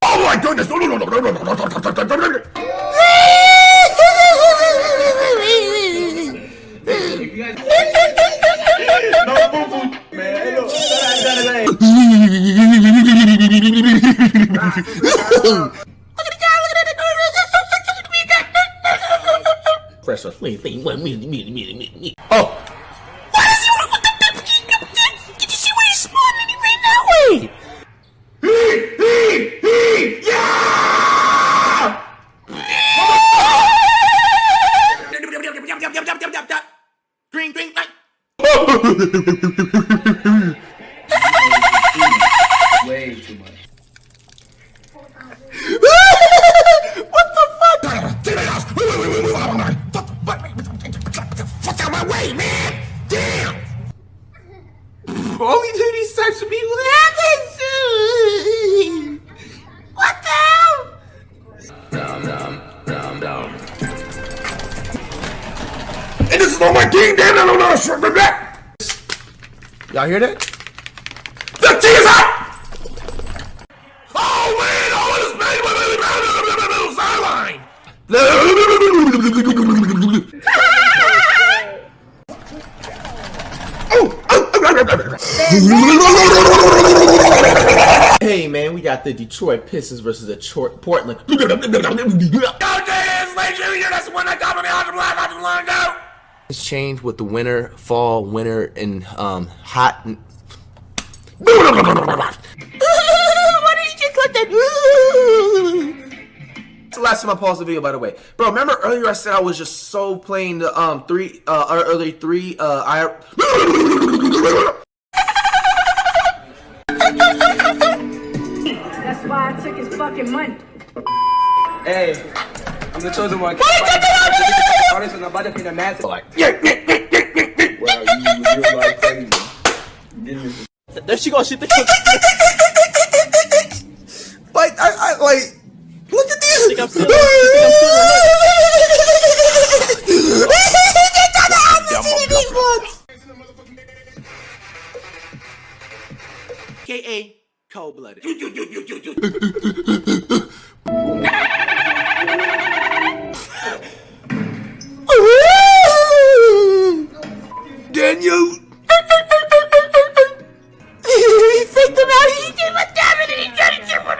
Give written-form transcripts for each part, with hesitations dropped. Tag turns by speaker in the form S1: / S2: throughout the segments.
S1: Oh my goodness!
S2: Fresh one. Wait. Oh.
S1: Why does he want to? Did you see where he's spawning? He ran that way. Yeah! Green, light.
S3: Way too much.
S1: What the fuck? Fuck out my way, man! Damn! Only to these types of people happens. What the hell? Down. And this is on my team, damn! I don't know. Y'all hear that? The team is out! Oh man! Oh, it's made sideline!
S2: Hey man, we got the Detroit Pistons versus the Portland.
S1: Go James, that's one that got me out of the line not too long ago.
S2: It's changed with the winter, fall, winter, and hot.
S1: Why did you just like that?
S2: That's the last time I paused the video, by the way. Bro, remember earlier I said I was just so playing the early three
S4: That's why I took his fucking money.
S3: Hey, I'm the chosen one. Artists and I'm about to pay the massive.
S1: Like,
S3: Wow, you're like crazy.
S2: There she goes. She thinks. Like I like. Look at these.
S5: think I'm still
S2: AKA cold-blooded.
S1: Daniel. He faked him out. He did my damn it and he tried to jump on.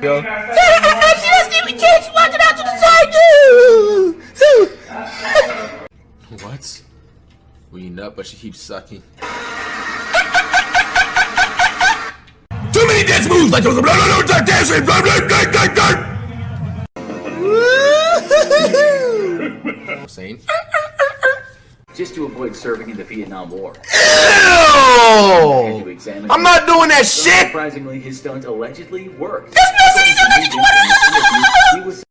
S2: Yo.
S1: She doesn't even care. She's walking out to the side.
S2: What? We nut, but she keeps sucking.
S1: Too many dance moves like those. Dancing.
S2: Saying.
S6: Just to avoid serving in the Vietnam War.
S1: Ew! I'm not doing that shit!
S6: Surprisingly, his stunt allegedly worked.
S1: This message is allegedly working!
S6: He was